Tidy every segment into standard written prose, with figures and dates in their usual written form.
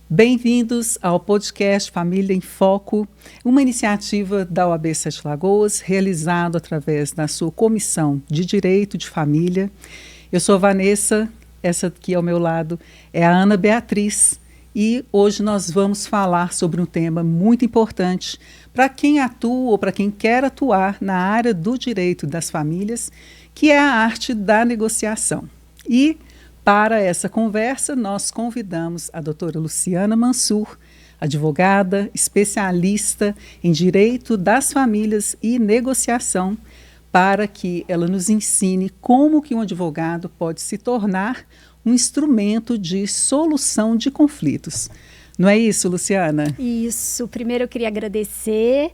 Bem-vindos ao podcast Família em Foco, uma iniciativa da OAB Sete Lagoas, realizado através da sua Comissão de Direito de Família. Eu sou a Vanessa, essa aqui ao meu lado é a Ana Beatriz, e hoje nós vamos falar sobre um tema muito importante para quem atua ou para quem quer atuar na área do direito das famílias, que é a arte da negociação. E para essa conversa, nós convidamos a doutora Luciana Mansur, advogada, especialista em direito das famílias e negociação, para que ela nos ensine como que um advogado pode se tornar um instrumento de solução de conflitos. Não é isso, Luciana? Isso. Primeiro eu queria agradecer,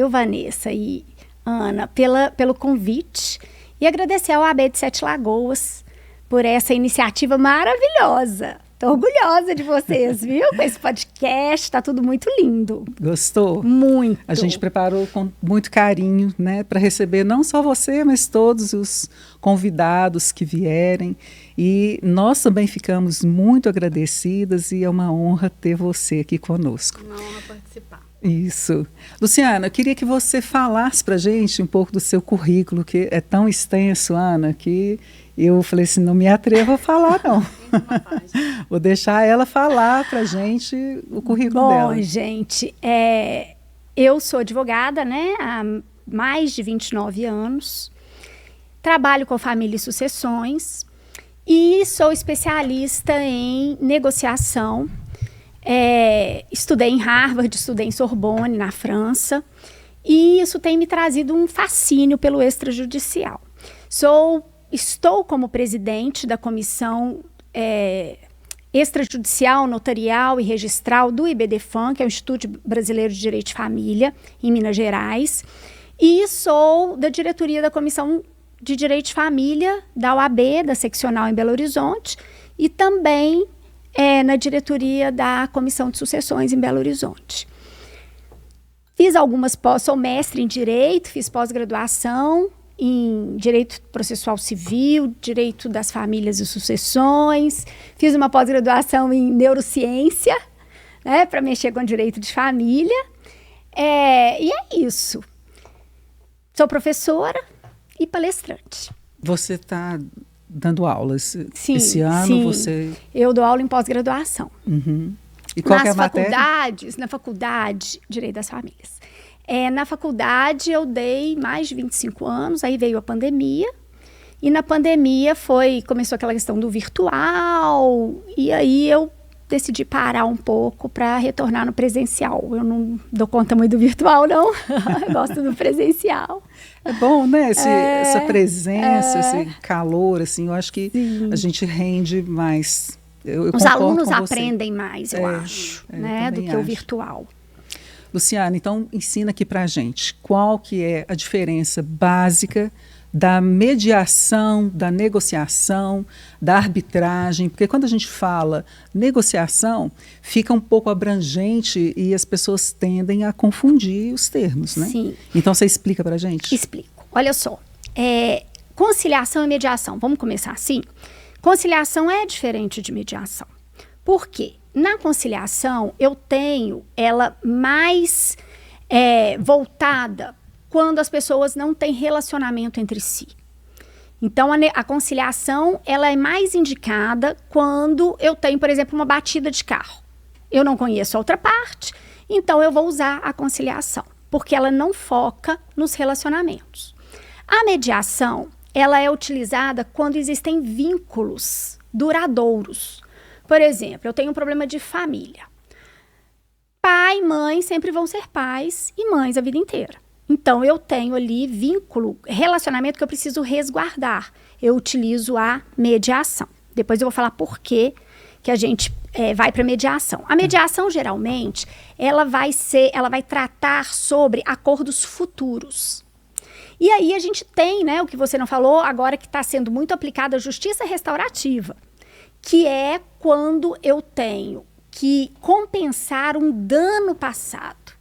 Vanessa e Ana, pelo convite e agradecer ao OAB de Sete Lagoas por essa iniciativa maravilhosa. Estou orgulhosa de vocês, viu? Com esse podcast, está tudo muito lindo. Gostou? Muito. A gente preparou com muito carinho, né, para receber não só você, mas todos os convidados que vierem. E nós também ficamos muito agradecidas e é uma honra ter você aqui conosco. Uma honra participar. Isso. Luciana, eu queria que você falasse para a gente um pouco do seu currículo, que é tão extenso, Ana, que eu falei assim, não me atrevo a falar, não. Vou deixar ela falar para a gente o currículo dela. Bom, gente, eu sou advogada, né, há mais de 29 anos. Trabalho com família e sucessões e sou especialista em negociação. Estudei em Harvard, estudei em Sorbonne, na França, e isso tem me trazido um fascínio pelo extrajudicial. Estou como presidente da Comissão Extrajudicial, Notarial e Registral do IBDFAM, que é o Instituto Brasileiro de Direito de Família, em Minas Gerais, e sou da diretoria da Comissão de Direito de Família da OAB, da seccional em Belo Horizonte, e também na diretoria da Comissão de Sucessões em Belo Horizonte. Sou mestre em Direito, fiz pós-graduação em Direito Processual Civil, Direito das Famílias e Sucessões, fiz uma pós-graduação em Neurociência, né, para mexer com Direito de Família, e é isso. Sou professora e palestrante. Você está dando aulas sim, esse ano? Sim. Você... Eu dou aula em pós-graduação. Uhum. E qual que é a matéria? Na faculdade, Direito das Famílias. Na faculdade eu dei mais de 25 anos, aí veio a pandemia, e na pandemia começou aquela questão do virtual, e aí eu decidi parar um pouco para retornar no presencial. Eu não dou conta muito do virtual, não. Eu gosto do presencial. É bom, né? Essa presença, esse calor, assim, eu acho que a gente rende mais. Os alunos aprendem mais, eu acho, né, do que o virtual. Luciana, então ensina aqui pra gente qual que é a diferença básica da mediação, da negociação, da arbitragem, porque quando a gente fala negociação, fica um pouco abrangente e as pessoas tendem a confundir os termos, né? Sim. Então você explica pra gente? Explico. Olha só, conciliação e mediação, vamos começar assim? Conciliação é diferente de mediação. Por quê? Na conciliação, eu tenho ela mais voltada quando as pessoas não têm relacionamento entre si. Então, a conciliação ela é mais indicada quando eu tenho, por exemplo, uma batida de carro. Eu não conheço a outra parte, então eu vou usar a conciliação, porque ela não foca nos relacionamentos. A mediação, ela é utilizada quando existem vínculos duradouros. Por exemplo, eu tenho um problema de família. Pai e mãe sempre vão ser pais e mães a vida inteira. Então, eu tenho ali vínculo, relacionamento que eu preciso resguardar. Eu utilizo a mediação. Depois eu vou falar por que a gente vai para mediação. A mediação, geralmente, ela vai tratar sobre acordos futuros. E aí a gente tem, né, o que você não falou, agora que está sendo muito aplicada a justiça restaurativa, que é quando eu tenho que compensar um dano passado.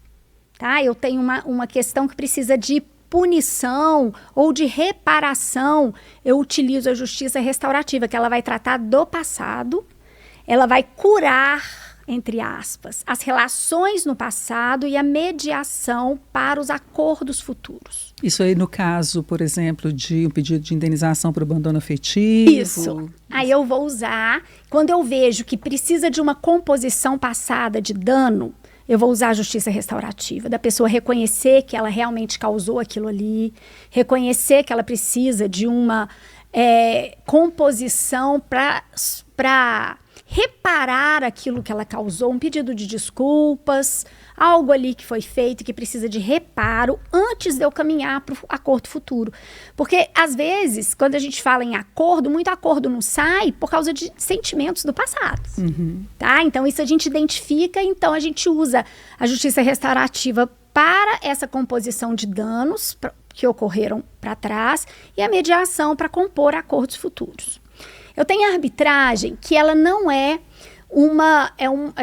Tá? Eu tenho uma questão que precisa de punição ou de reparação, eu utilizo a justiça restaurativa, que ela vai tratar do passado, ela vai curar entre aspas, as relações no passado e a mediação para os acordos futuros. Isso aí no caso, por exemplo, de um pedido de indenização por abandono afetivo? Isso. Aí eu vou usar, quando eu vejo que precisa de uma composição passada de dano, eu vou usar a justiça restaurativa, da pessoa reconhecer que ela realmente causou aquilo ali, reconhecer que ela precisa de uma composição para reparar aquilo que ela causou, um pedido de desculpas, algo ali que foi feito que precisa de reparo antes de eu caminhar para o acordo futuro. Porque, às vezes, quando a gente fala em acordo, muito acordo não sai por causa de sentimentos do passado. Tá? Então, isso a gente identifica, então a gente usa a justiça restaurativa para essa composição de danos que ocorreram para trás e a mediação para compor acordos futuros. Eu tenho a arbitragem, que ela não é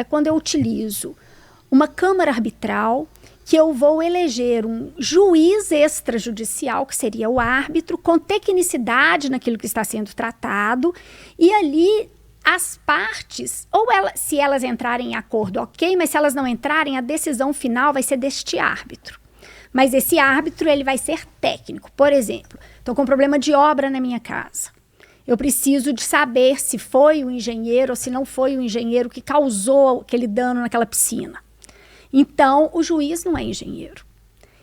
quando eu utilizo uma câmara arbitral, que eu vou eleger um juiz extrajudicial, que seria o árbitro, com tecnicidade naquilo que está sendo tratado, e ali as partes, se elas entrarem em acordo, ok, mas se elas não entrarem, a decisão final vai ser deste árbitro. Mas esse árbitro, ele vai ser técnico. Por exemplo, estou com um problema de obra na minha casa. Eu preciso de saber se foi o engenheiro ou se não foi o engenheiro que causou aquele dano naquela piscina. Então, o juiz não é engenheiro.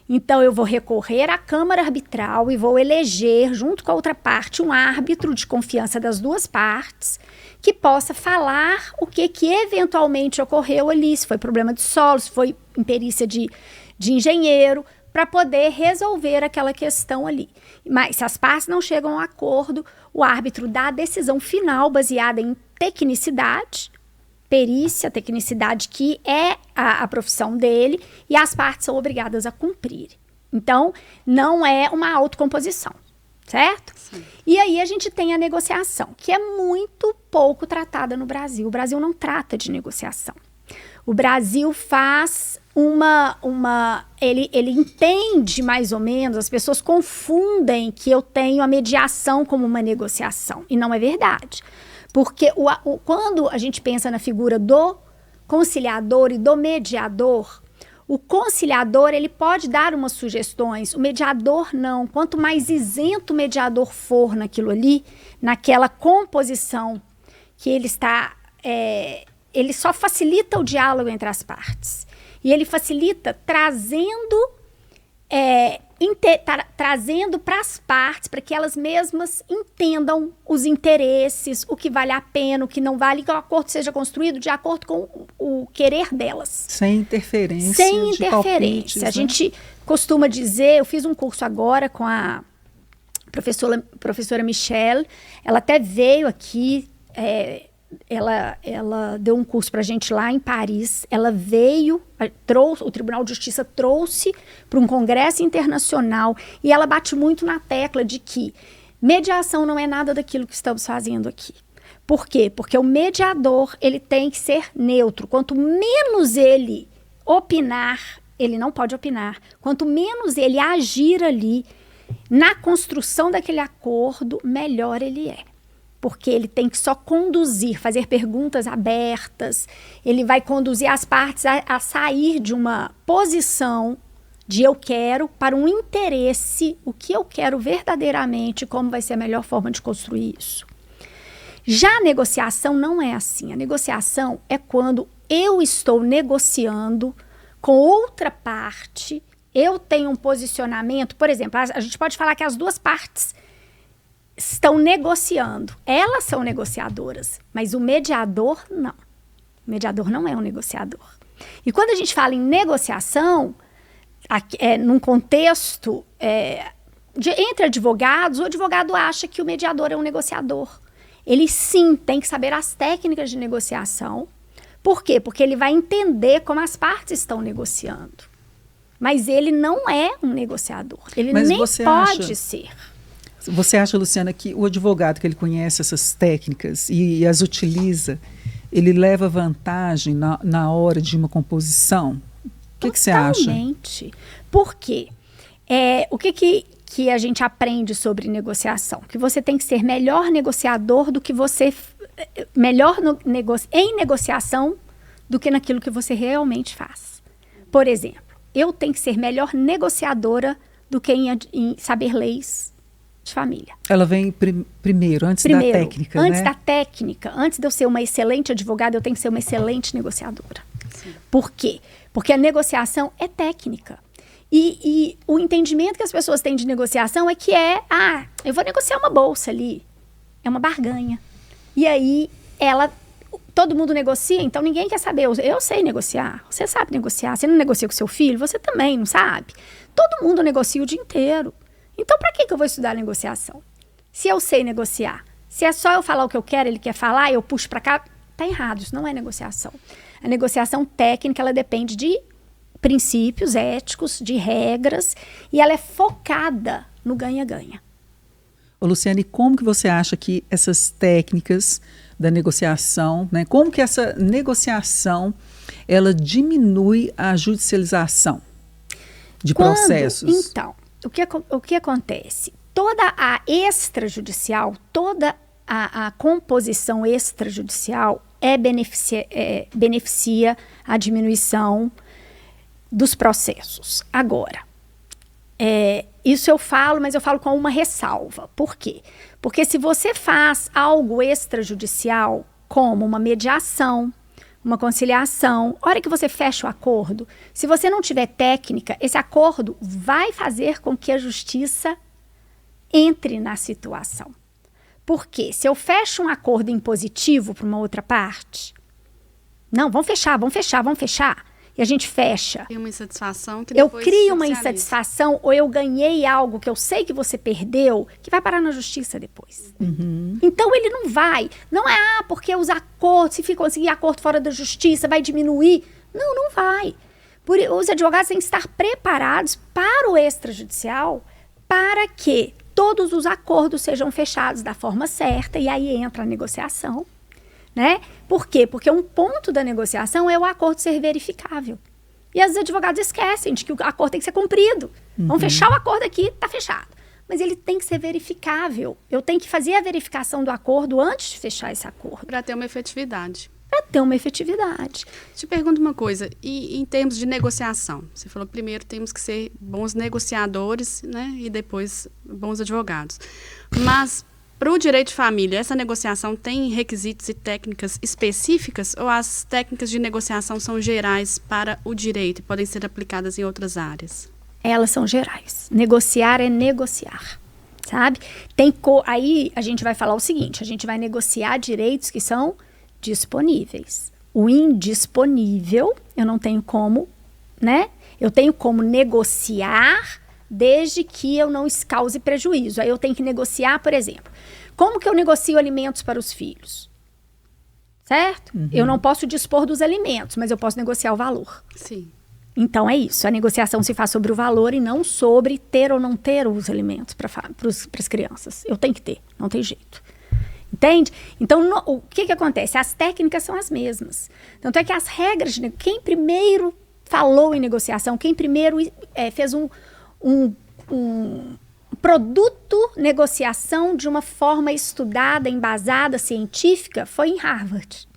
Então, eu vou recorrer à Câmara Arbitral e vou eleger, junto com a outra parte, um árbitro de confiança das duas partes, que possa falar o que eventualmente ocorreu ali, se foi problema de solo, se foi imperícia de engenheiro, para poder resolver aquela questão ali. Mas se as partes não chegam a um acordo, o árbitro dá a decisão final baseada em tecnicidade, perícia, tecnicidade que é a profissão dele, e as partes são obrigadas a cumprir. Então, não é uma autocomposição, certo? Sim. E aí a gente tem a negociação, que é muito pouco tratada no Brasil. O Brasil não trata de negociação. O Brasil faz ele entende mais ou menos, as pessoas confundem que eu tenho a mediação como uma negociação, e não é verdade. Porque quando a gente pensa na figura do conciliador e do mediador, o conciliador, ele pode dar umas sugestões, o mediador não. Quanto mais isento o mediador for naquilo ali, naquela composição que ele está... ele só facilita o diálogo entre as partes. E ele facilita trazendo para as partes, para que elas mesmas entendam os interesses, o que vale a pena, o que não vale, que o acordo seja construído de acordo com o querer delas. Sem interferência. Sem interferência. A gente costuma dizer, eu fiz um curso agora com a professora Michelle, ela até veio aqui... Ela deu um curso para a gente lá em Paris. Ela veio, o Tribunal de Justiça trouxe para um congresso internacional, e ela bate muito na tecla de que mediação não é nada daquilo que estamos fazendo aqui. Por quê? Porque o mediador, ele tem que ser neutro. Quanto menos ele opinar, ele não pode opinar. Quanto menos ele agir ali na construção daquele acordo, melhor ele é. Porque ele tem que só conduzir, fazer perguntas abertas, ele vai conduzir as partes a sair de uma posição de eu quero para um interesse, o que eu quero verdadeiramente, como vai ser a melhor forma de construir isso. Já a negociação não é assim. A negociação é quando eu estou negociando com outra parte, eu tenho um posicionamento, por exemplo, a gente pode falar que as duas partes estão negociando. Elas são negociadoras, mas o mediador não. O mediador não é um negociador. E quando a gente fala em negociação, num contexto entre advogados, o advogado acha que o mediador é um negociador. Ele sim tem que saber as técnicas de negociação. Por quê? Porque ele vai entender como as partes estão negociando. Mas ele não é um negociador. Ele nem pode ser. Você acha, Luciana, que o advogado que ele conhece essas técnicas e as utiliza, ele leva vantagem na hora de uma composição? O que você acha? Totalmente. Por quê? O que a gente aprende sobre negociação? Que você tem que ser melhor negociador do que você... Melhor em negociação do que naquilo que você realmente faz. Por exemplo, eu tenho que ser melhor negociadora do que em saber leis de família. Ela vem primeiro, antes da técnica, antes né? da técnica, antes de eu ser uma excelente advogada, eu tenho que ser uma excelente negociadora. Sim. Por quê? Porque a negociação é técnica. E o entendimento que as pessoas têm de negociação é que eu vou negociar uma bolsa ali. É uma barganha. E aí, todo mundo negocia, então ninguém quer saber. Eu sei negociar, você sabe negociar. Você não negocia com seu filho, você também não sabe. Todo mundo negocia o dia inteiro. Então, para que eu vou estudar negociação? Se eu sei negociar, se é só eu falar o que eu quero, ele quer falar, eu puxo para cá, tá errado, isso não é negociação. A negociação técnica, ela depende de princípios éticos, de regras, e ela é focada no ganha-ganha. Ô, Luciane, como que você acha que essas técnicas da negociação, né, como que essa negociação, ela diminui a judicialização de processos? Então, o que acontece? Toda a extrajudicial, toda a composição extrajudicial beneficia a diminuição dos processos. Agora, isso eu falo, mas eu falo com uma ressalva. Por quê? Porque se você faz algo extrajudicial, como uma mediação, uma conciliação, a hora que você fecha o acordo, se você não tiver técnica, esse acordo vai fazer com que a justiça entre na situação. Por quê? Se eu fecho um acordo impositivo para uma outra parte, não, vamos fechar, e a gente fecha. Tem uma insatisfação que eu depois crio uma judicializa. insatisfação ou eu ganhei algo que eu sei que você perdeu, que vai parar na justiça depois. Uhum. Então ele não vai. Não é porque os acordos, se conseguir acordo fora da justiça, vai diminuir. Não, não vai. Os advogados têm que estar preparados para o extrajudicial para que todos os acordos sejam fechados da forma certa e aí entra a negociação. Né? Por quê? Porque um ponto da negociação é o acordo ser verificável. E os advogados esquecem de que o acordo tem que ser cumprido. Vamos fechar o acordo aqui, está fechado. Mas ele tem que ser verificável. Eu tenho que fazer a verificação do acordo antes de fechar esse acordo. Para ter uma efetividade. Para ter uma efetividade. Te pergunto uma coisa, e em termos de negociação? Você falou que primeiro temos que ser bons negociadores, né? E depois bons advogados. Mas para o direito de família, essa negociação tem requisitos e técnicas específicas ou as técnicas de negociação são gerais para o direito e podem ser aplicadas em outras áreas? Elas são gerais. Negociar é negociar, sabe? Aí a gente vai falar o seguinte, a gente vai negociar direitos que são disponíveis. O indisponível, eu não tenho como, né? Eu tenho como negociar desde que eu não cause prejuízo. Aí eu tenho que negociar, por exemplo, como que eu negocio alimentos para os filhos? Certo? Uhum. Eu não posso dispor dos alimentos, mas eu posso negociar o valor. Sim. Então é isso, a negociação se faz sobre o valor e não sobre ter ou não ter os alimentos para as crianças. Eu tenho que ter, não tem jeito. Entende? Então, o que acontece? As técnicas são as mesmas. Tanto é que as regras, quem primeiro falou em negociação, quem primeiro fez um produto negociação de uma forma estudada, embasada, científica, foi em Harvard.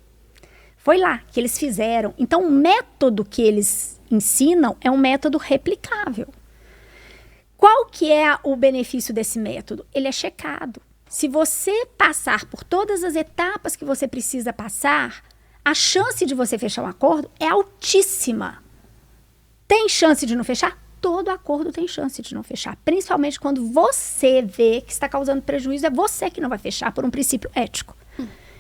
Foi lá que eles fizeram. Então, o método que eles ensinam é um método replicável. Qual que é o benefício desse método? Ele é checado. Se você passar por todas as etapas que você precisa passar, a chance de você fechar um acordo é altíssima. Tem chance de não fechar? Todo acordo tem chance de não fechar. Principalmente quando você vê que está causando prejuízo, é você que não vai fechar por um princípio ético.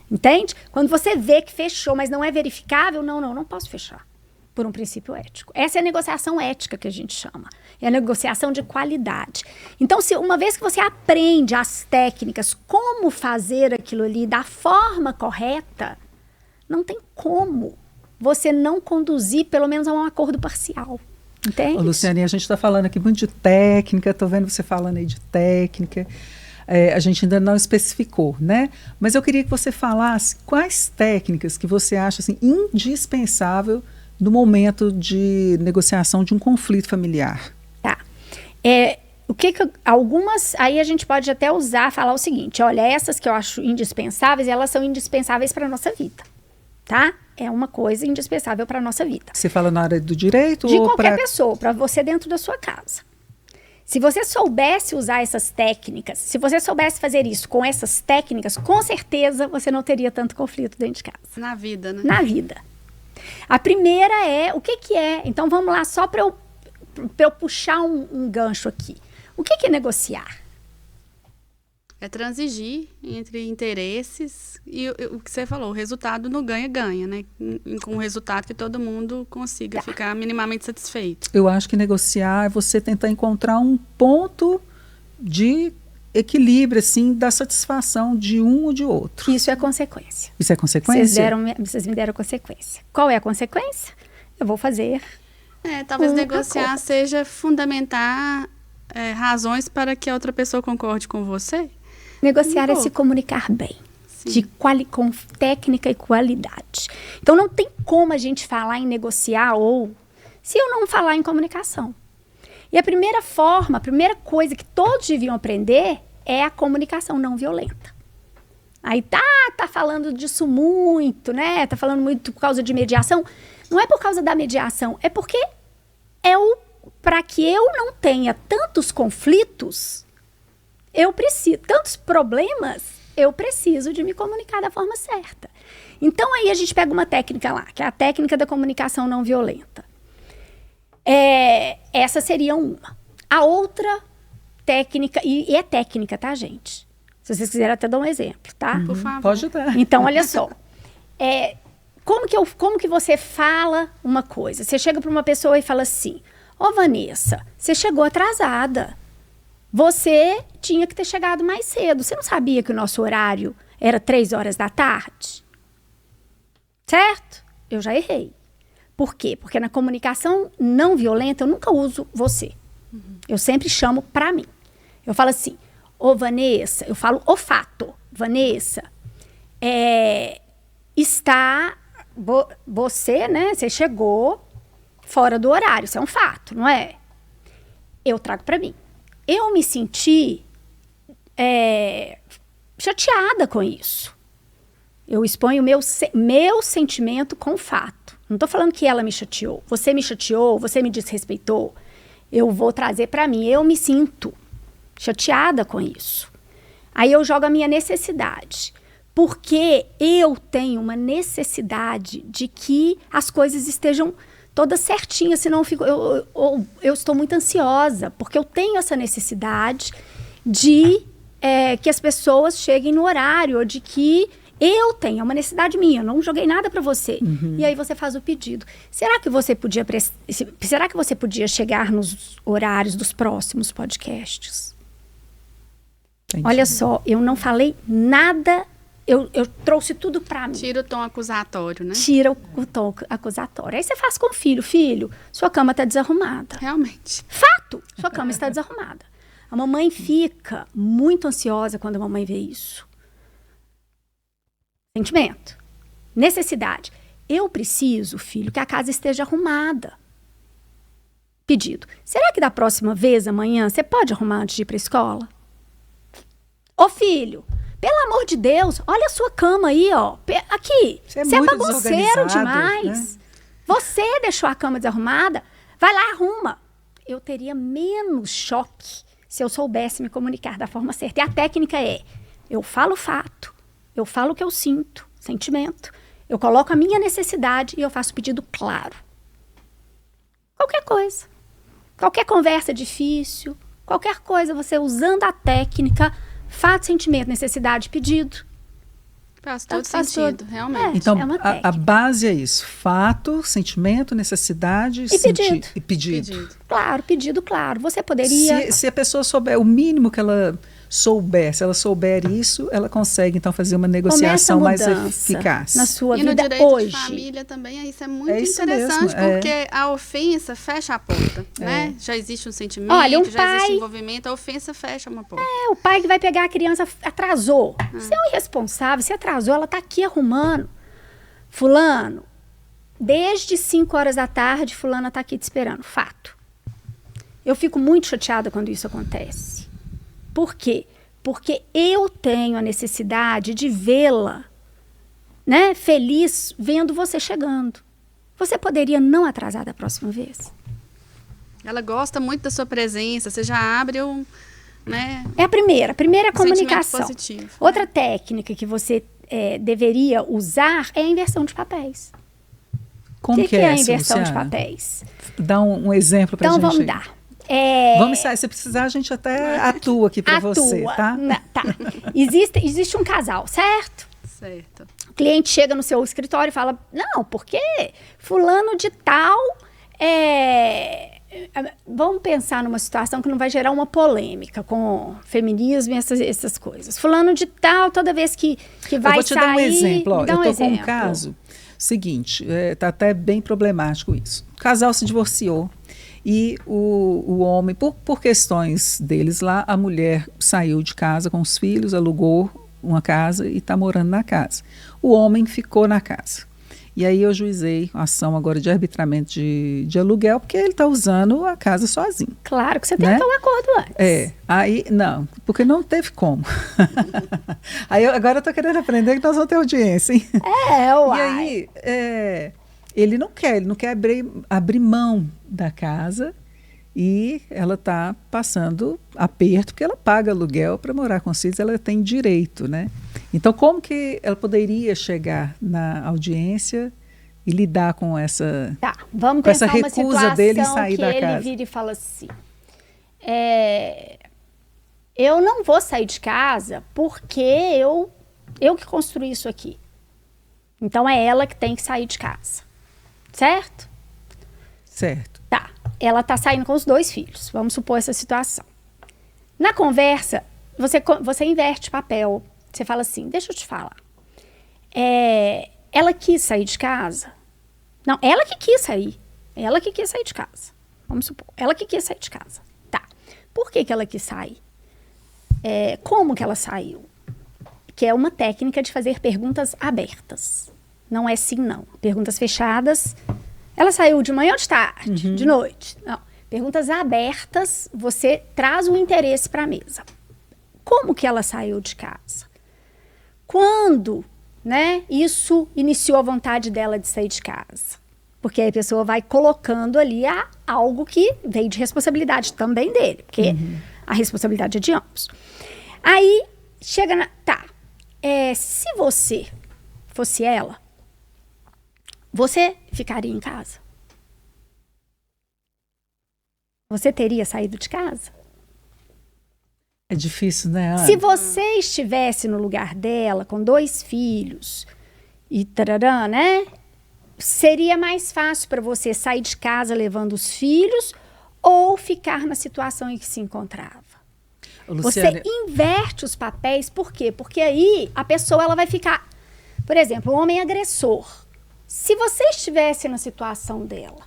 Entende? Quando você vê que fechou, mas não é verificável, não posso fechar por um princípio ético. Essa é a negociação ética que a gente chama. É a negociação de qualidade. Então, uma vez que você aprende as técnicas, como fazer aquilo ali da forma correta, não tem como você não conduzir, pelo menos, a um acordo parcial. Entende? Ô, Luciane, a gente está falando aqui muito de técnica, estou vendo você falando aí de técnica. A gente ainda não especificou, né? Mas eu queria que você falasse quais técnicas que você acha assim, indispensável no momento de negociação de um conflito familiar. Tá. Algumas, aí a gente pode até falar o seguinte, olha, essas que eu acho indispensáveis, elas são indispensáveis para a nossa vida, tá? é uma coisa indispensável para a nossa vida. Você fala na área do direito? De ou qualquer pessoa, para você dentro da sua casa. Se você soubesse usar essas técnicas, se você soubesse fazer isso com essas técnicas, com certeza você não teria tanto conflito dentro de casa. Na vida, né? Na vida. A primeira é, o que é? Então vamos lá, só para eu puxar um gancho aqui. O que é negociar? É transigir entre interesses e o que você falou, o resultado no ganha-ganha, né? Com um resultado que todo mundo consiga ficar minimamente satisfeito. Eu acho que negociar é você tentar encontrar um ponto de equilíbrio, assim, da satisfação de um ou de outro. Isso é consequência. Isso é consequência? Vocês me deram consequência. Qual é a consequência? Eu vou fazer. Talvez negociar seja fundamentar razões para que a outra pessoa concorde com você. Negociar é se comunicar bem, com técnica e qualidade. Então, não tem como a gente falar em negociar se eu não falar em comunicação. E a primeira coisa que todos deviam aprender é a comunicação não violenta. Aí tá falando disso muito, né? Tá falando muito por causa de mediação. Não é por causa da mediação, é porque para que eu não tenha tantos conflitos, tantos problemas, eu preciso de me comunicar da forma certa. Então, aí a gente pega uma técnica lá, que é a técnica da comunicação não violenta. Essa seria uma. A outra técnica, e é técnica, tá, gente? Se vocês quiserem até dar um exemplo, tá? Por favor. Pode dar. Então, olha só. Como que você fala uma coisa? Você chega para uma pessoa e fala assim, Vanessa, você chegou atrasada. Você tinha que ter chegado mais cedo. Você não sabia que o nosso horário era 3h da tarde? Certo? Eu já errei. Por quê? Porque na comunicação não violenta, eu nunca uso você. Eu sempre chamo pra mim. Eu falo assim, Vanessa, eu falo o fato. Vanessa, você, né? Você chegou fora do horário. Isso é um fato, não é? Eu trago pra mim. Eu me senti chateada com isso. Eu exponho o meu sentimento com fato. Não estou falando que ela me chateou, você me desrespeitou. Eu vou trazer para mim, eu me sinto chateada com isso. Aí eu jogo a minha necessidade. Porque eu tenho uma necessidade de que as coisas estejam todas certinhas, senão eu estou muito ansiosa, porque eu tenho essa necessidade de que as pessoas cheguem no horário, ou de que eu tenha uma necessidade minha, eu não joguei nada para você. Uhum. E aí você faz o pedido. Será que você podia chegar nos horários dos próximos podcasts? Entendi. Olha só, eu não falei nada. Eu trouxe tudo pra mim. Tira o tom acusatório, né? Tira o tom acusatório. Aí você faz com o filho. Filho, sua cama tá desarrumada. Realmente. Fato! Sua cama está desarrumada. A mamãe fica muito ansiosa quando a mamãe vê isso. Sentimento. Necessidade. Eu preciso, filho, que a casa esteja arrumada. Pedido. Será que da próxima vez, amanhã, você pode arrumar antes de ir pra escola? Ô, filho... Pelo amor de Deus, olha a sua cama aí, ó. Aqui, você é bagunceiro demais. Né? Você deixou a cama desarrumada, vai lá e arruma. Eu teria menos choque se eu soubesse me comunicar da forma certa. E a técnica é, eu falo o fato, eu falo o que eu sinto, sentimento, eu coloco a minha necessidade e eu faço pedido claro. Qualquer coisa. Qualquer conversa difícil, qualquer coisa, você usando a técnica... Fato, sentimento, necessidade, pedido. Faz todo sentido, realmente. Então, a base é isso. Fato, sentimento, necessidade e pedido. Claro, pedido, claro. Você poderia... Se a pessoa souber o mínimo que ela souber, se ela souber isso, ela consegue, então, fazer uma negociação mais eficaz. Na sua vida hoje. E no direito hoje. de família também, isso é muito interessante, porque a ofensa fecha a porta, né? Já existe um sentimento, já existe envolvimento, a ofensa fecha uma porta. O pai que vai pegar a criança atrasou. Você é um irresponsável, você atrasou, ela tá aqui arrumando. Fulano, desde 5h da tarde, fulana tá aqui te esperando. Fato. Eu fico muito chateada quando isso acontece. Por quê? Porque eu tenho a necessidade de vê-la né, feliz vendo você chegando. Você poderia não atrasar da próxima vez? Ela gosta muito da sua presença, você já abre né? É a primeira comunicação. Positivo. Outra técnica que você deveria usar é a inversão de papéis. Como O que é a inversão de Luciana? papéis? Dá um exemplo para Então, gente. vamos dar. Vamos, se precisar, a gente até atua aqui para você, tá? Tá. Existe um casal, certo? Certo. O cliente chega no seu escritório e fala, não, porque fulano de tal... Vamos pensar numa situação que não vai gerar uma polêmica com feminismo e essas coisas. Fulano de tal, toda vez que vai sair... Eu vou te dar um exemplo. Ó, eu estou com um exemplo. caso seguinte, está até bem problemático isso. O casal se divorciou e o homem, por questões deles lá, a mulher saiu de casa com os filhos, alugou uma casa e está morando na casa. O homem ficou na casa. E aí eu juizei a ação agora de arbitramento de aluguel, porque ele está usando a casa sozinho. Claro que você tentou um acordo antes. Aí não, porque não teve como. Aí agora eu estou querendo aprender que nós vamos ter audiência, hein? Uai. E aí, ele não quer abrir mão da casa e ela está passando aperto, porque ela paga aluguel para morar com os filhos, ela tem direito, né? Então, como que ela poderia chegar na audiência e lidar com essa, vamos com essa pensar uma recusa dele em sair que da ele casa? vira e fala assim, eu não vou sair de casa porque eu que construí isso aqui. Então, é ela que tem que sair de casa. Certo? Certo. Tá. Ela tá saindo com os 2 filhos. Vamos supor essa situação. Na conversa, você inverte papel. Você fala assim, deixa eu te falar. Ela quis sair de casa? Não, ela que quis sair. Ela que quis sair de casa. Vamos supor. Ela que quis sair de casa. Tá. Por que ela quis sair? Como que ela saiu? Que é uma técnica de fazer perguntas abertas. Não é sim, não. Perguntas fechadas. Ela saiu de manhã ou de tarde? De noite? Não. Perguntas abertas, você traz o interesse para a mesa. Como que ela saiu de casa? Quando, né, isso iniciou a vontade dela de sair de casa? Porque aí a pessoa vai colocando ali algo que veio de responsabilidade também dele, porque a responsabilidade é de ambos. Aí, chega se você fosse ela, você ficaria em casa? Você teria saído de casa? É difícil, né, Ana? Se você estivesse no lugar dela, com 2 filhos, e tarará, né? Seria mais fácil para você sair de casa levando os filhos ou ficar na situação em que se encontrava? Luciana, você inverte os papéis, por quê? Porque aí a pessoa ela vai ficar... Por exemplo, o homem agressor. Se você estivesse na situação dela,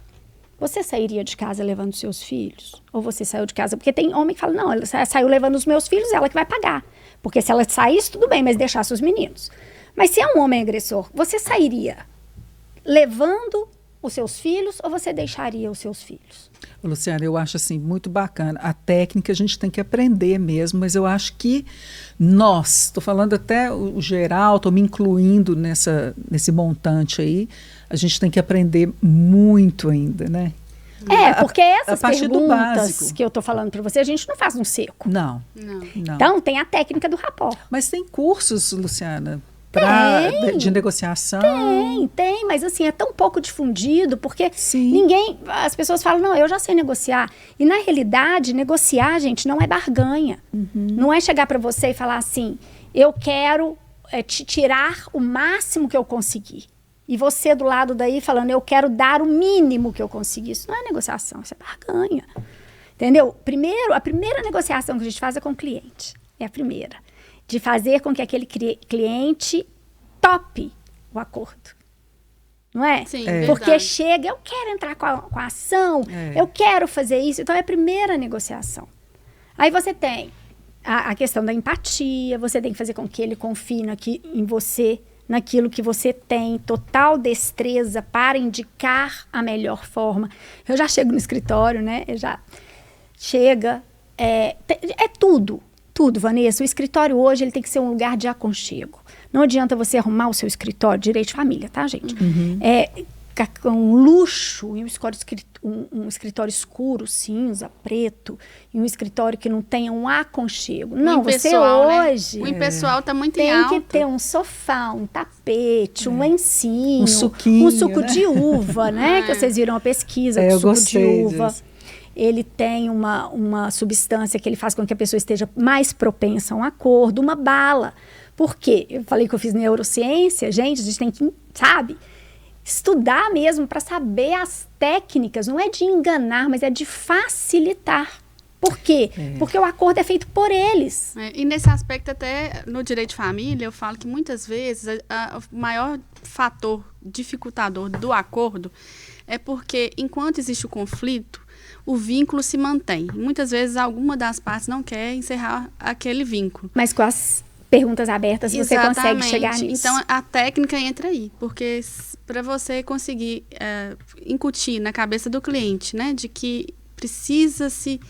você sairia de casa levando seus filhos? Ou você saiu de casa? Porque tem homem que fala, não, ela saiu levando os meus filhos, ela que vai pagar. Porque se ela saísse, tudo bem, mas deixasse os meninos. Mas se é um homem agressor, você sairia levando os seus filhos ou você deixaria os seus filhos? Luciana, eu acho assim muito bacana. A técnica a gente tem que aprender mesmo, mas eu acho que nós, estou falando até o geral, estou me incluindo nesse montante aí, a gente tem que aprender muito ainda, né? Porque essas partir do perguntas básico que eu estou falando para você, a gente não faz no seco. Não. Então, tem a técnica do rapport. Mas tem cursos, Luciana, de negociação? Tem, mas assim, é tão pouco difundido, porque Sim. as pessoas falam, não, eu já sei negociar. E na realidade, negociar, gente, não é barganha. Não é chegar para você e falar assim, eu quero te tirar o máximo que eu conseguir. E você do lado daí falando, eu quero dar o mínimo que eu consegui. Isso não é negociação, isso é barganha. Entendeu? A primeira negociação que a gente faz é com o cliente. É a primeira. De fazer com que aquele cliente tope o acordo. Não é? Sim, Porque chega, eu quero entrar com a ação, eu quero fazer isso. Então, é a primeira negociação. Aí você tem a questão da empatia, você tem que fazer com que ele confie em você, naquilo que você tem, total destreza para indicar a melhor forma. Eu já chego no escritório, né? Tudo, Vanessa. O escritório hoje ele tem que ser um lugar de aconchego. Não adianta você arrumar o seu escritório, direito de família, tá, gente? Um luxo, e um escritório escuro, cinza, preto, e um escritório que não tenha um aconchego. Não, você hoje... Né? O impessoal está muito tem em alta. que ter um sofá, um tapete, um lencinho, um suquinho, um suco né? de uva, né? Que vocês viram a pesquisa do suco de uva. Disso. Ele tem uma substância que ele faz com que a pessoa esteja mais propensa a um acordo, uma bala. Por quê? Eu falei que eu fiz neurociência, gente, a gente tem que, sabe... estudar mesmo para saber as técnicas, não é de enganar, mas é de facilitar. Por quê? Porque o acordo é feito por eles. E nesse aspecto, até no direito de família, eu falo que muitas vezes o maior fator dificultador do acordo é porque, enquanto existe o conflito, o vínculo se mantém. Muitas vezes, alguma das partes não quer encerrar aquele vínculo. Mas com as perguntas abertas, você consegue chegar nisso. Então, a técnica entra aí, porque para você conseguir incutir na cabeça do cliente, né, de que precisa-se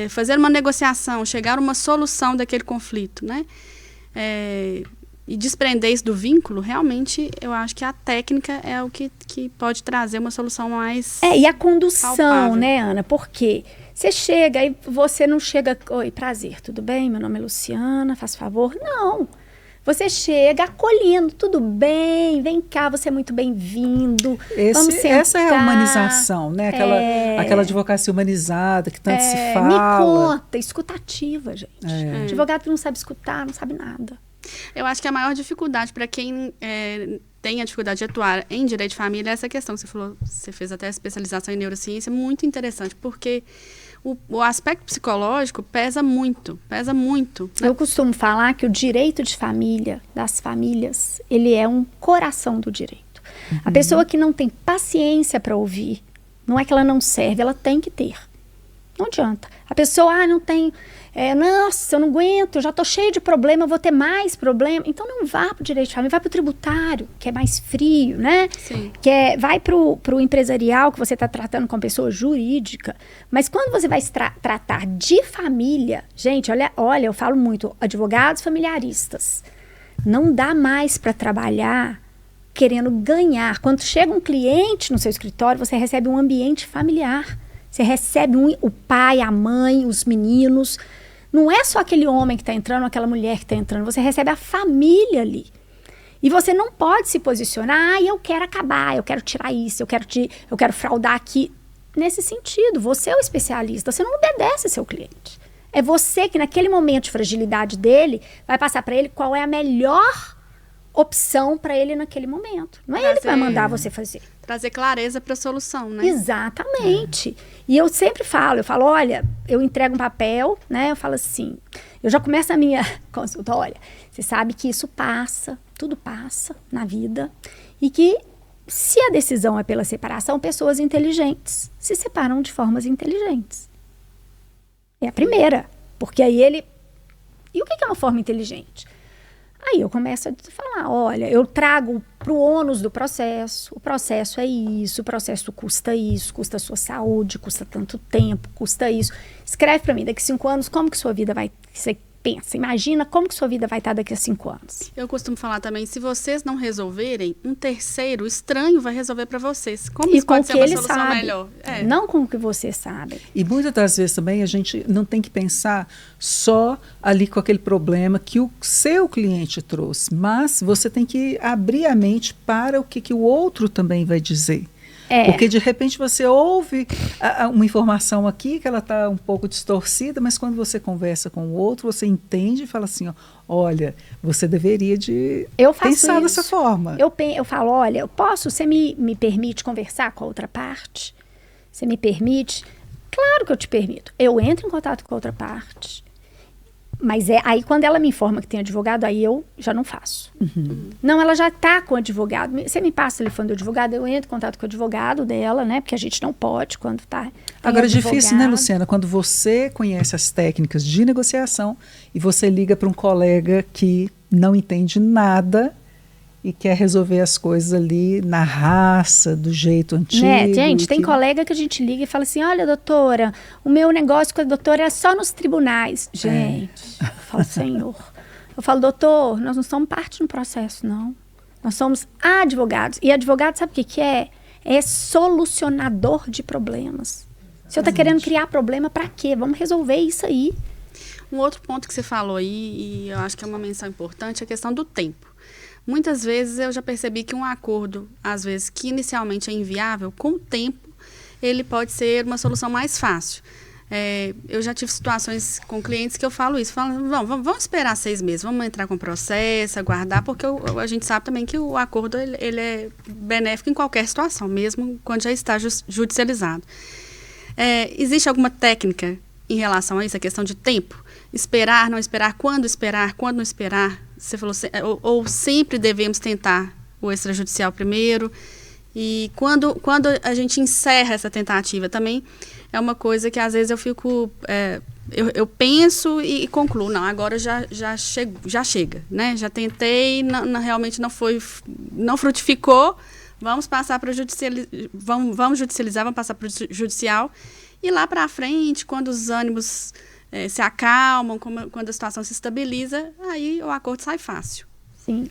fazer uma negociação, chegar a uma solução daquele conflito, né, e desprender isso do vínculo, realmente, eu acho que a técnica é o que pode trazer uma solução mais e a condução, palpável. né, Ana, porque... Você chega e você não chega... Oi, prazer, tudo bem? Meu nome é Luciana, faz favor. Não. Você chega acolhendo, tudo bem, vem cá, você é muito bem-vindo. Vamos sentar. Essa é a humanização, né? Aquela advocacia humanizada que tanto se fala. Me conta, escutativa, gente. Advogado que não sabe escutar, não sabe nada. Eu acho que a maior dificuldade para quem tem a dificuldade de atuar em direito de família é essa questão que você falou. Você fez até especialização em neurociência, muito interessante, porque o aspecto psicológico pesa muito. Né? Eu costumo falar que o direito de família, das famílias, ele é um coração do direito. A pessoa que não tem paciência para ouvir, não é que ela não serve, ela tem que ter. Não adianta. A pessoa, não tem... nossa, eu não aguento, eu já estou cheio de problema, eu vou ter mais problema. Então não vá para o direito de família, vai para o tributário, que é mais frio, né? Sim. Vai para o empresarial, que você está tratando com a pessoa jurídica. Mas quando você vai tratar de família, gente, olha, eu falo muito, advogados familiaristas, não dá mais para trabalhar querendo ganhar. Quando chega um cliente no seu escritório, você recebe um ambiente familiar. Você recebe o pai, a mãe, os meninos. Não é só aquele homem que está entrando, aquela mulher que está entrando. Você recebe a família ali. E você não pode se posicionar, eu quero acabar, eu quero tirar isso, eu quero fraudar aqui. Nesse sentido, você é o especialista, você não obedece seu cliente. É você que naquele momento de fragilidade dele, vai passar para ele qual é a melhor opção para ele naquele momento. Não é ele que vai mandar você fazer. Trazer clareza para a solução, né? Exatamente. E eu sempre falo, olha, eu entrego um papel, né? Eu falo assim, eu já começo a minha consulta, olha, você sabe que isso passa, tudo passa na vida, e que se a decisão é pela separação, pessoas inteligentes se separam de formas inteligentes. É a primeira, porque aí ele... E o que é uma forma inteligente? Aí eu começo a falar, olha, eu trago para o ônus do processo, o processo é isso, o processo custa isso, custa a sua saúde, custa tanto tempo, custa isso. Escreve para mim, daqui a 5 anos, como que sua vida vai... Você pensa, imagina como que sua vida vai estar daqui a 5 anos. Eu costumo falar também, se vocês não resolverem, um terceiro estranho vai resolver para vocês. Como e isso com pode que ser uma ele solução sabe, melhor? não com o que vocês sabem. E muitas das vezes também a gente não tem que pensar só ali com aquele problema que o seu cliente trouxe, mas você tem que abrir a mente para o que o outro também vai dizer. Porque de repente você ouve uma informação aqui que ela está um pouco distorcida, mas quando você conversa com o outro, você entende e fala assim, olha, você deveria pensar dessa forma. Eu falo, olha, você me permite conversar com a outra parte? Você me permite? Claro que eu te permito. Eu entro em contato com a outra parte. Mas aí quando ela me informa que tem advogado, aí eu já não faço. Não, ela já está com o advogado. Você me passa o telefone do advogado, eu entro em contato com o advogado dela, né? Porque a gente não pode quando está. Agora é difícil, né, Luciana? Quando você conhece as técnicas de negociação e você liga para um colega que não entende nada e quer resolver as coisas ali na raça, do jeito antigo. Gente, tem colega que a gente liga e fala assim, olha, doutora, o meu negócio com a doutora é só nos tribunais. Gente, eu falo, senhor, Eu falo, doutor, nós não somos parte no processo, não. Nós somos advogados. E advogado, sabe o que que é? É solucionador de problemas. Se eu tá querendo criar problema, para quê? Vamos resolver isso aí. Um outro ponto que você falou aí, e eu acho que é uma menção importante, é a questão do tempo. Muitas vezes eu já percebi que um acordo, às vezes, que inicialmente é inviável, com o tempo, ele pode ser uma solução mais fácil. Eu já tive situações com clientes que eu falo isso, vamos esperar 6 meses, vamos entrar com o processo, aguardar, porque a gente sabe também que o acordo ele é benéfico em qualquer situação, mesmo quando já está judicializado. Existe alguma técnica em relação a isso, a questão de tempo? Esperar, não esperar, quando não esperar? Você falou, ou sempre devemos tentar o extrajudicial primeiro? E quando a gente encerra essa tentativa também, é uma coisa que às vezes eu fico, eu penso e concluo, não, agora já chega, né? Já tentei, realmente não frutificou, vamos passar para vamos judicializar, vamos passar para o judicial, e lá para frente, quando os ânimos se acalmam, quando a situação se estabiliza, aí o acordo sai fácil. Sim,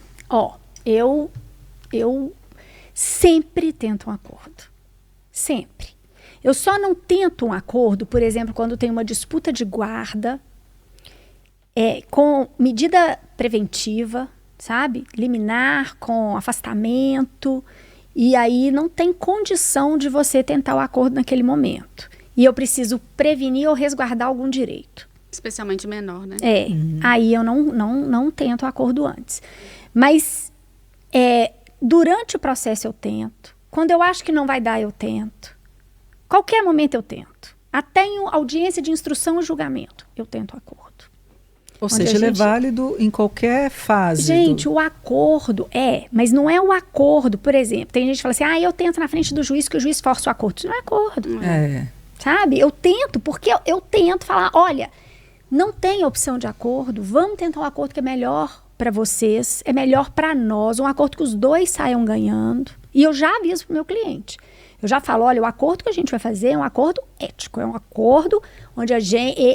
eu sempre tento um acordo. Sempre. Eu só não tento um acordo, por exemplo, quando tem uma disputa de guarda, com medida preventiva, sabe? Liminar, com afastamento, e aí não tem condição de você tentar o acordo naquele momento. E eu preciso prevenir ou resguardar algum direito. Especialmente menor, né? Aí eu não tento o acordo antes. Mas durante o processo eu tento. Quando eu acho que não vai dar, eu tento. Qualquer momento eu tento. Até em audiência de instrução e julgamento, eu tento o acordo. Ou seja, ele é válido em qualquer fase. Gente, o acordo mas não é o acordo, por exemplo. Tem gente que fala assim, eu tento na frente do juiz, que o juiz força o acordo. Isso não é acordo. Sabe? Eu tento, porque eu tento falar, olha, não tem opção de acordo, vamos tentar um acordo que é melhor para vocês, é melhor para nós, um acordo que os dois saiam ganhando. E eu já aviso pro meu cliente. Eu já falo, olha, o acordo que a gente vai fazer é um acordo ético, é um acordo onde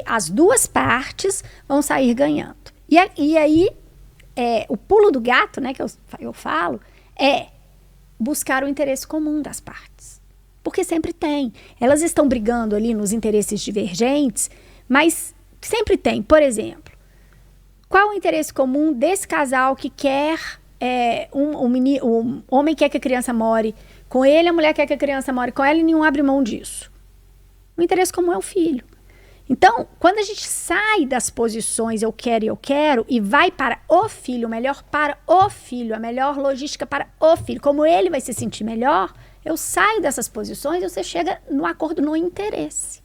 as duas partes vão sair ganhando. E aí, o pulo do gato, né, que eu falo, é buscar o interesse comum das partes. Porque sempre tem. Elas estão brigando ali nos interesses divergentes, mas sempre tem. Por exemplo, qual o interesse comum desse casal que quer, o homem quer que a criança more com ele, a mulher quer que a criança more com ela e nenhum abre mão disso? O interesse comum é o filho. Então, quando a gente sai das posições eu quero e vai para o filho, o melhor para o filho, a melhor logística para o filho, como ele vai se sentir melhor, eu saio dessas posições e você chega no acordo no interesse.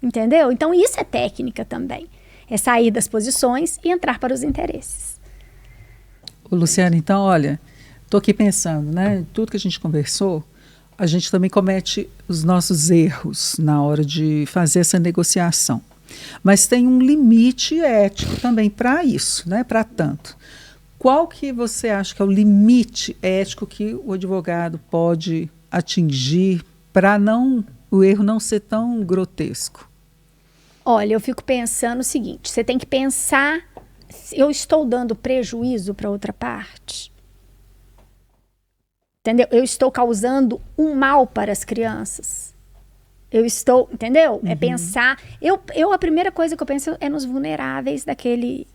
Entendeu? Então, isso é técnica também. É sair das posições e entrar para os interesses. Luciana, então, olha, estou aqui pensando, né? Tudo que a gente conversou, a gente também comete os nossos erros na hora de fazer essa negociação. Mas tem um limite ético também para isso, né? Para tanto. Qual que você acha que é o limite ético que o advogado pode atingir para o erro não ser tão grotesco? Olha, eu fico pensando o seguinte, você tem que pensar, eu estou dando prejuízo para outra parte? Entendeu? Eu estou causando um mal para as crianças? Entendeu? É pensar, a primeira coisa que eu penso é nos vulneráveis daquele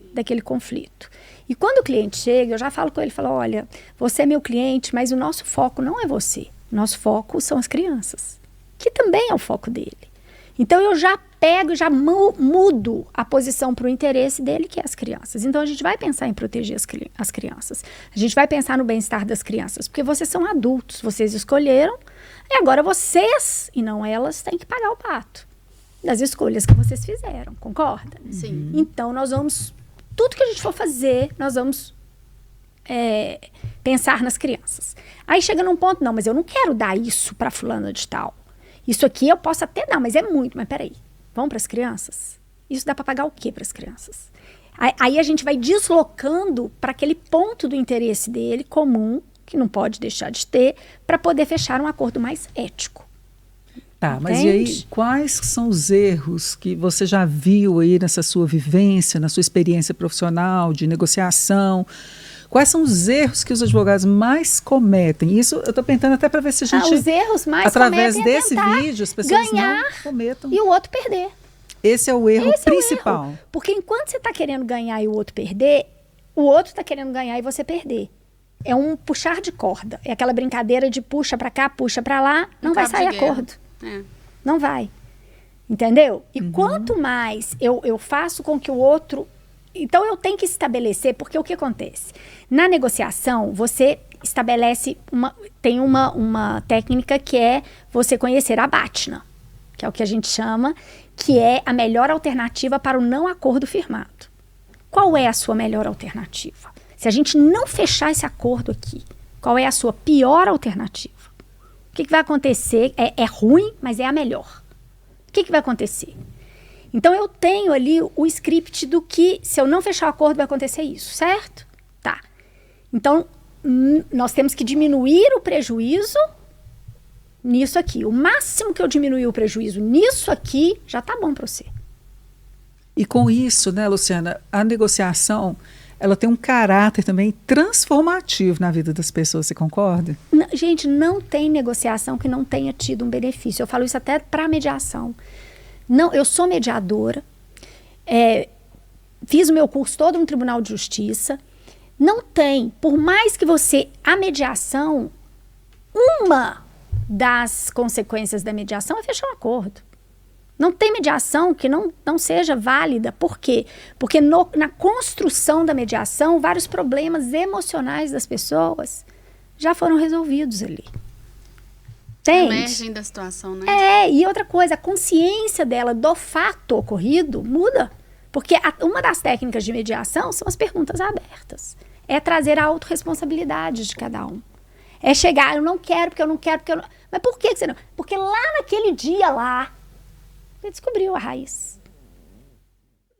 conflito. E quando o cliente chega, eu já falo com ele, olha, você é meu cliente, mas o nosso foco não é você. O nosso foco são as crianças, que também é o foco dele. Então, eu já pego e já mudo a posição para o interesse dele, que é as crianças. Então, a gente vai pensar em proteger as crianças. A gente vai pensar no bem-estar das crianças, porque vocês são adultos, vocês escolheram, e agora vocês, e não elas, têm que pagar o pato das escolhas que vocês fizeram, concorda? Sim. Então, tudo que a gente for fazer, nós vamos pensar nas crianças. Aí chega num ponto, não, mas eu não quero dar isso para fulana de tal. Isso aqui eu posso até dar, mas é muito. Mas peraí, vamos para as crianças? Isso dá para pagar o quê para as crianças? Aí a gente vai deslocando para aquele ponto do interesse dele, comum, que não pode deixar de ter, para poder fechar um acordo mais ético. Tá, mas e aí, quais são os erros que você já viu aí nessa sua vivência, na sua experiência profissional de negociação? Quais são os erros que os advogados mais cometem? Isso eu estou pensando até para ver se a gente, os erros mais através cometem desse vídeo, as pessoas ganhar não cometam. E o outro perder. Esse é o erro principal. É o erro. Porque enquanto você está querendo ganhar e o outro perder, o outro está querendo ganhar e você perder. É um puxar de corda. É aquela brincadeira de puxa para cá, puxa para lá, não vai sair acordo. Não vai. Entendeu? E quanto mais eu faço com que o outro... Então, eu tenho que estabelecer, porque o que acontece? Na negociação, você estabelece tem uma técnica que é você conhecer a BATNA, que é o que a gente chama, que é a melhor alternativa para o não acordo firmado. Qual é a sua melhor alternativa? Se a gente não fechar esse acordo aqui, qual é a sua pior alternativa? O que vai acontecer? É ruim, mas é a melhor. O que vai acontecer? Então, eu tenho ali o script do que, se eu não fechar o acordo, vai acontecer isso, certo? Tá. Então, nós temos que diminuir o prejuízo nisso aqui. O máximo que eu diminuir o prejuízo nisso aqui, já tá bom para você. E com isso, né, Luciana, a negociação, ela tem um caráter também transformativo na vida das pessoas, você concorda? Gente, não tem negociação que não tenha tido um benefício. Eu falo isso até para mediação. Não, eu sou mediadora, fiz o meu curso todo no Tribunal de Justiça. Não tem, por mais que a mediação, uma das consequências da mediação é fechar um acordo. Não tem mediação que não seja válida. Por quê? Porque na construção da mediação, vários problemas emocionais das pessoas já foram resolvidos ali. Entende? Emergem da situação, né? E outra coisa, a consciência dela do fato ocorrido muda. Porque uma das técnicas de mediação são as perguntas abertas. É trazer a autorresponsabilidade de cada um. É chegar, eu não quero, porque eu não quero, porque eu não... Mas por que você não? Porque lá naquele dia lá, você descobriu a raiz.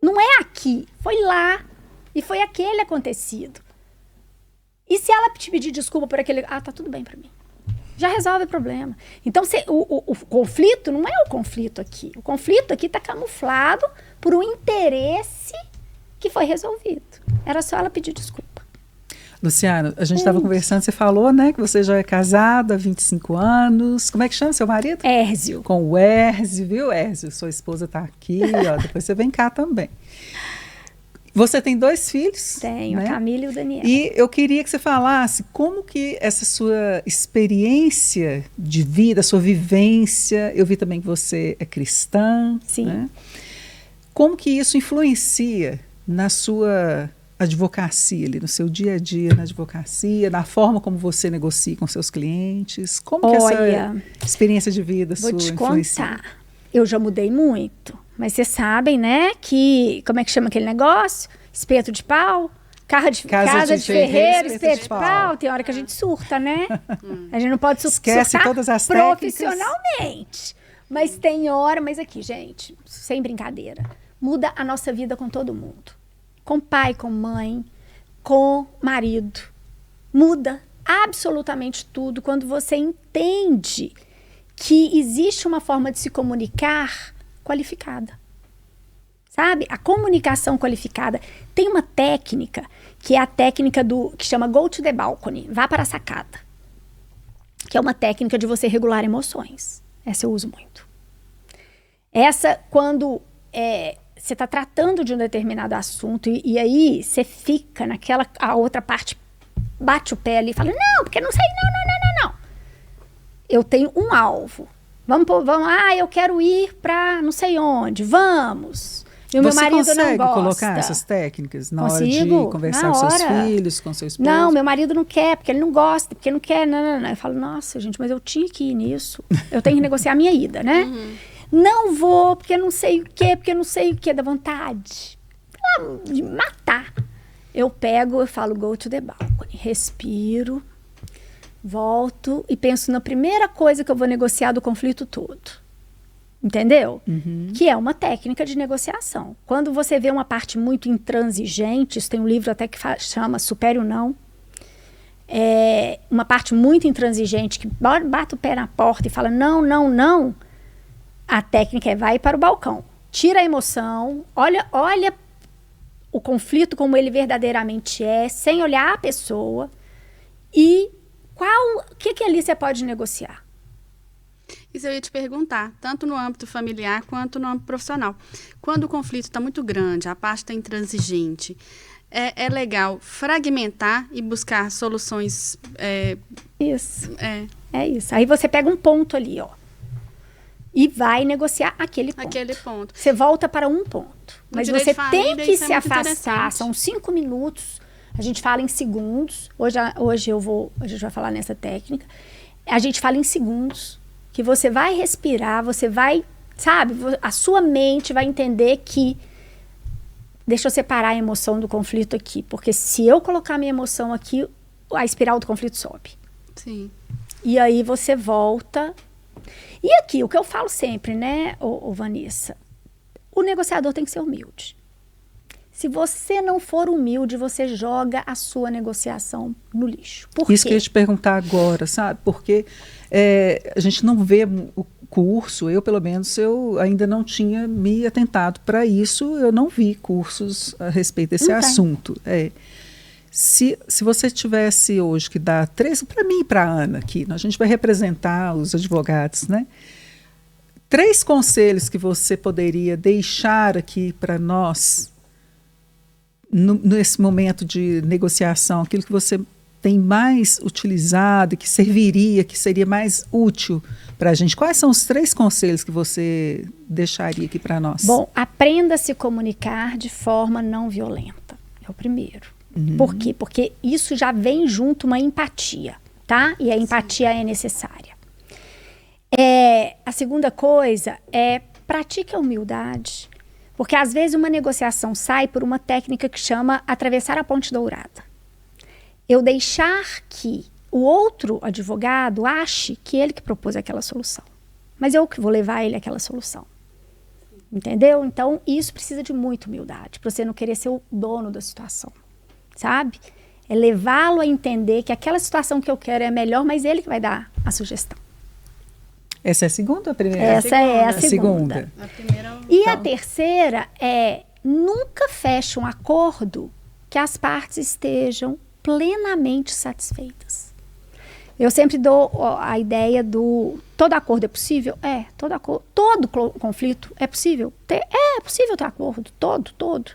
Não é aqui, foi lá. E foi aquele acontecido. E se ela te pedir desculpa por aquele... tá tudo bem pra mim. Já resolve o problema. Então, o conflito não é o conflito aqui. O conflito aqui está camuflado por um interesse que foi resolvido. Era só ela pedir desculpa. Luciana, a gente estava conversando, você falou, né, que você já é casada há 25 anos. Como é que chama seu marido? Érzio. Com o Érzio, viu, Érzio? Sua esposa está aqui, ó, depois você vem cá também. Você tem 2 filhos? Tenho, né? A Camila e o Daniel. E eu queria que você falasse como que essa sua experiência de vida, sua vivência, eu vi também que você é cristã. Sim. Né? Como que isso influencia na sua advocacia, ali, no seu dia a dia na advocacia, na forma como você negocia com seus clientes? Como que essa experiência de vida sua influencia? Vou te contar. Eu já mudei muito. Mas vocês sabem, né, que... Como é que chama aquele negócio? Espeto de pau? Casa de ferreiro, espeto de pau. Tem hora que a gente surta, né? A gente não pode Esquece surtar todas as profissionalmente. Mas tem hora... Mas aqui, gente, sem brincadeira. Muda a nossa vida com todo mundo. Com pai, com mãe, com marido. Muda absolutamente tudo quando você entende que existe uma forma de se comunicar qualificada. Sabe? A comunicação qualificada tem uma técnica, que é a técnica que chama go to the balcony, vá para a sacada. Que é uma técnica de você regular emoções. Essa eu uso muito. Essa, quando você está tratando de um determinado assunto e aí você fica naquela... A outra parte bate o pé ali e fala, não, porque não sei, não. Eu tenho um alvo. Vamos, eu quero ir para não sei onde, vamos. E o meu marido não gosta. Você consegue colocar essas técnicas na hora de conversar com seus filhos, com seu esposo? Não, meu marido não quer, porque ele não gosta, porque não quer, não. Eu falo, nossa, gente, mas eu tinha que ir nisso. Eu tenho que negociar a minha ida, né? Não vou, porque não sei o que, dá vontade de matar. Eu falo, go to the balcony, respiro, volto e penso na primeira coisa que eu vou negociar do conflito todo. Entendeu? Que é uma técnica de negociação. Quando você vê uma parte muito intransigente, isso tem um livro até que chama Supere o Não, uma parte muito intransigente que bate o pé na porta e fala não, A técnica é vai para o balcão, tira a emoção, olha o conflito como ele verdadeiramente é, sem olhar a pessoa e o que ali você pode negociar. Isso eu ia te perguntar, tanto no âmbito familiar quanto no âmbito profissional. Quando o conflito está muito grande, a parte está intransigente, é legal fragmentar e buscar soluções... Isso. É isso. Aí você pega um ponto ali, ó. E vai negociar aquele ponto. Aquele ponto. Você volta para um ponto. Mas você tem que se afastar. São 5 minutos. A gente fala em segundos. Hoje a gente vai falar nessa técnica. A gente fala em segundos. Que você vai respirar, você vai, sabe? A sua mente vai entender que... Deixa eu separar a emoção do conflito aqui. Porque se eu colocar minha emoção aqui, a espiral do conflito sobe. Sim. E aí você volta... E aqui, o que eu falo sempre, né, Vanessa? O negociador tem que ser humilde. Se você não for humilde, você joga a sua negociação no lixo. Por Isso quê? que eu ia te perguntar agora, sabe? Porque a gente não vê o curso, eu pelo menos, eu ainda não tinha me atentado para isso, eu não vi cursos a respeito desse assunto. Se você tivesse hoje que dar 3, para mim e para a Ana aqui, a gente vai representar os advogados, né? 3 conselhos que você poderia deixar aqui para nós, nesse momento de negociação, aquilo que você tem mais utilizado, que serviria, que seria mais útil para a gente. Quais são os 3 conselhos que você deixaria aqui para nós? Bom, aprenda a se comunicar de forma não violenta. É o primeiro. Por quê? Porque isso já vem junto uma empatia, tá? E a empatia é necessária. A segunda coisa é pratique a humildade. Porque às vezes uma negociação sai por uma técnica que chama atravessar a ponte dourada. Eu deixar que o outro advogado ache que ele que propôs aquela solução. Mas eu que vou levar ele àquela solução. Entendeu? Então, isso precisa de muita humildade, para você não querer ser o dono da situação. Sabe? É levá-lo a entender que aquela situação que eu quero é a melhor, mas ele que vai dar a sugestão. Essa é a segunda ou a primeira? Essa é a segunda. A primeira... E a terceira é nunca feche um acordo que as partes estejam plenamente satisfeitas. Eu sempre dou a ideia do todo acordo é possível? Todo conflito é possível? É possível ter acordo, todo.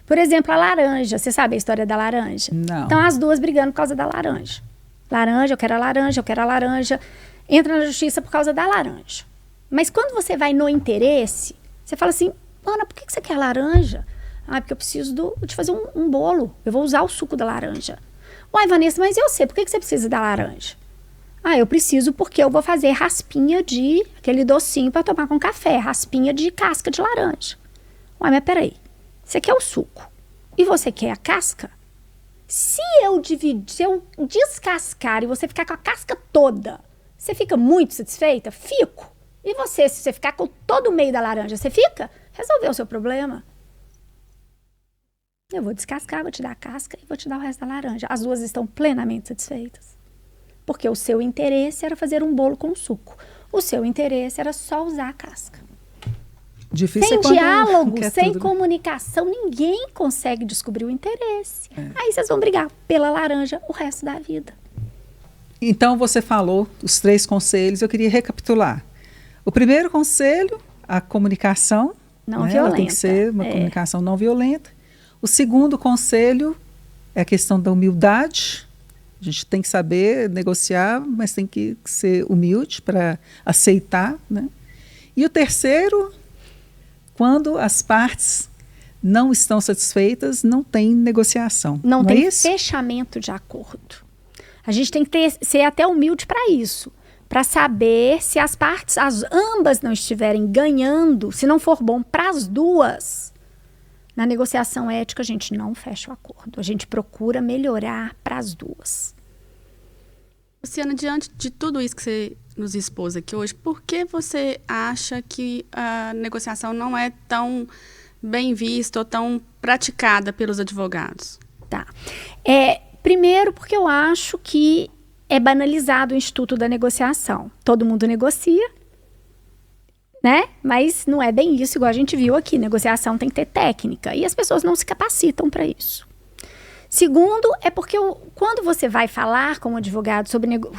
Por exemplo, a laranja. Você sabe a história da laranja? Não. Então, as duas brigando por causa da laranja. Laranja, eu quero a laranja, eu quero a laranja. Entra na justiça por causa da laranja. Mas quando você vai no interesse, você fala assim, Ana, por que você quer a laranja? Porque eu preciso de fazer um bolo. Eu vou usar o suco da laranja. Uai, Vanessa, mas eu sei, por que você precisa da laranja? Eu preciso porque eu vou fazer raspinha de aquele docinho para tomar com café. Raspinha de casca de laranja. Uai, mas peraí. Você quer o suco e você quer a casca? Se eu descascar e você ficar com a casca toda, você fica muito satisfeita? Fico. E você, se você ficar com todo o meio da laranja, você fica? Resolveu o seu problema. Eu vou descascar, vou te dar a casca e vou te dar o resto da laranja. As duas estão plenamente satisfeitas. Porque o seu interesse era fazer um bolo com suco. O seu interesse era só usar a casca. Difícil sem diálogo, sem tudo, comunicação, ninguém consegue descobrir o interesse. Aí vocês vão brigar pela laranja o resto da vida. Então, você falou os 3 conselhos, eu queria recapitular. O primeiro conselho, a comunicação. Não violenta. Ela tem que ser uma comunicação não violenta. O segundo conselho é a questão da humildade. A gente tem que saber negociar, mas tem que ser humilde para aceitar, né? E o terceiro... Quando as partes não estão satisfeitas, não tem negociação. Não tem é isso? Fechamento de acordo. A gente tem que ser até humilde para isso. Para saber se as partes, ambas não estiverem ganhando, se não for bom para as duas. Na negociação ética, a gente não fecha o acordo. A gente procura melhorar para as duas. Luciana, diante de tudo isso que você nos expôs aqui hoje, por que você acha que a negociação não é tão bem vista ou tão praticada pelos advogados? Tá. Primeiro, porque eu acho que é banalizado o instituto da negociação. Todo mundo negocia. né? Mas não é bem isso, igual a gente viu aqui. Negociação tem que ter técnica. E as pessoas não se capacitam para isso. Segundo, é porque quando você vai falar com um advogado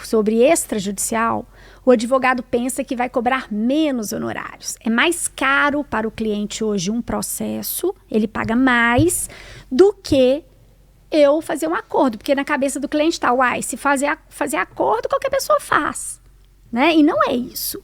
sobre extrajudicial, o advogado pensa que vai cobrar menos honorários. É mais caro para o cliente hoje um processo, ele paga mais do que eu fazer um acordo. Porque na cabeça do cliente está, se fazer acordo, qualquer pessoa faz. Né? E não é isso.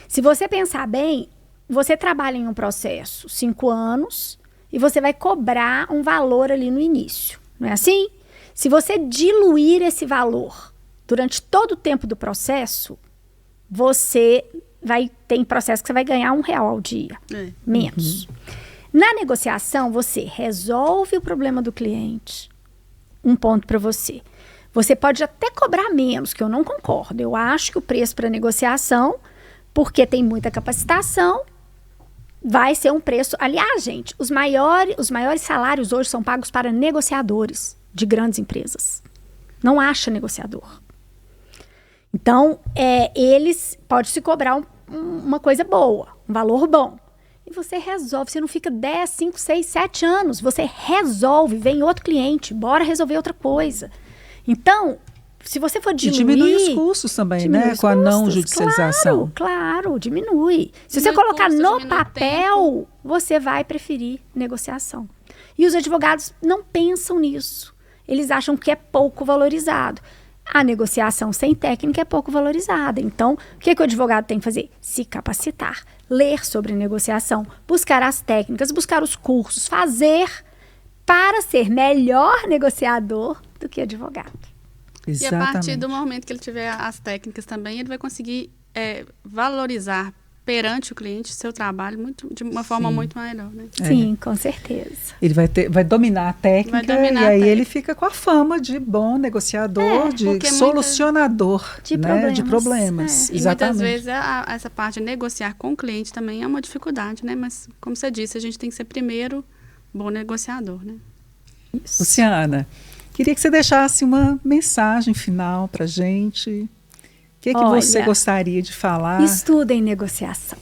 Se você pensar bem, você trabalha em um processo 5 anos e você vai cobrar um valor ali no início. Não é assim? Se você diluir esse valor durante todo o tempo do processo, tem processo que você vai ganhar R$1 ao dia, menos. Na negociação, você resolve o problema do cliente. Um ponto para você. Você pode até cobrar menos, que eu não concordo. Eu acho que o preço para negociação, porque tem muita capacitação, vai ser um preço... Aliás, gente, os maiores salários hoje são pagos para negociadores de grandes empresas. Não acha negociador. Então, eles podem se cobrar uma coisa boa, um valor bom. E você resolve, você não fica 10, 5, 6, 7 anos. Você resolve, vem outro cliente, bora resolver outra coisa. Então, se você for diluir... E diminui os custos também, né? Com a não judicialização. Claro, diminui. Se você colocar no papel, você vai preferir negociação. E os advogados não pensam nisso. Eles acham que é pouco valorizado. A negociação sem técnica é pouco valorizada. Então, o que o advogado tem que fazer? Se capacitar, ler sobre negociação, buscar as técnicas, buscar os cursos, fazer para ser melhor negociador do que advogado. Exatamente. E a partir do momento que ele tiver as técnicas também, ele vai conseguir valorizar perante o cliente seu trabalho de uma forma muito melhor, né? Sim, com certeza. Ele vai dominar a técnica e aí ele fica com a fama de bom negociador, de solucionador de problemas. E muitas vezes essa parte de negociar com o cliente também é uma dificuldade, né? Mas, como você disse, a gente tem que ser primeiro bom negociador, né? Isso. Luciana, queria que você deixasse uma mensagem final para a gente. O que você gostaria de falar? Estudem negociação.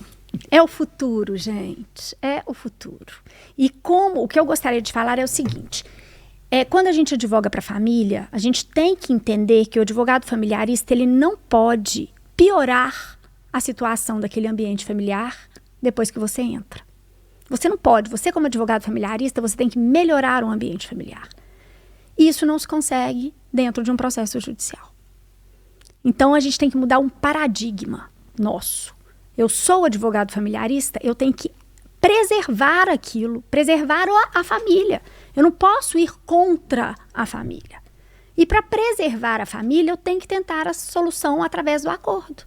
É o futuro, gente. É o futuro. E o que eu gostaria de falar é o seguinte. Quando a gente advoga para a família, a gente tem que entender que o advogado familiarista ele não pode piorar a situação daquele ambiente familiar depois que você entra. Você não pode. Você, como advogado familiarista, você tem que melhorar o ambiente familiar. Isso não se consegue dentro de um processo judicial. Então, a gente tem que mudar um paradigma nosso. Eu sou advogado familiarista, eu tenho que preservar aquilo, preservar a família. Eu não posso ir contra a família. E para preservar a família, eu tenho que tentar a solução através do acordo.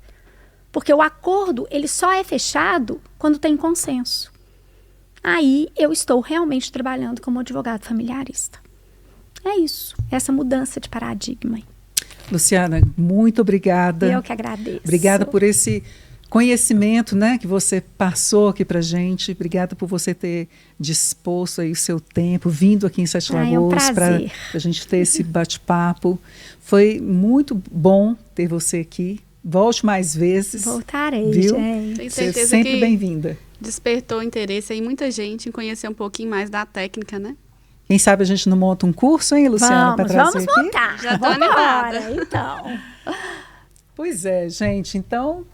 Porque o acordo, ele só é fechado quando tem consenso. Aí, eu estou realmente trabalhando como advogado familiarista. É isso, essa mudança de paradigma aí. Luciana, muito obrigada. Eu que agradeço. Obrigada por esse conhecimento, né, que você passou aqui para a gente. Obrigada por você ter disposto aí o seu tempo, vindo aqui em Sete Lagoas para a gente ter esse bate-papo. Foi muito bom ter você aqui. Volte mais vezes. Voltarei, viu? gente. Tenho certeza você é sempre bem-vinda. Despertou interesse aí muita gente em conhecer um pouquinho mais da técnica, né? Quem sabe a gente não monta um curso, hein, Luciana, para trazer vamos montar. Já estou animada. Então. Pois é, gente. Então,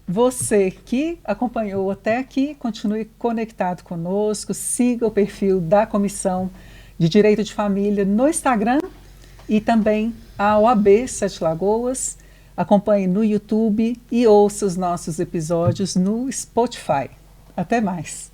você que acompanhou até aqui, continue conectado conosco, siga o perfil da Comissão de Direito de Família no Instagram e também a OAB Sete Lagoas. Acompanhe no YouTube e ouça os nossos episódios no Spotify. Até mais.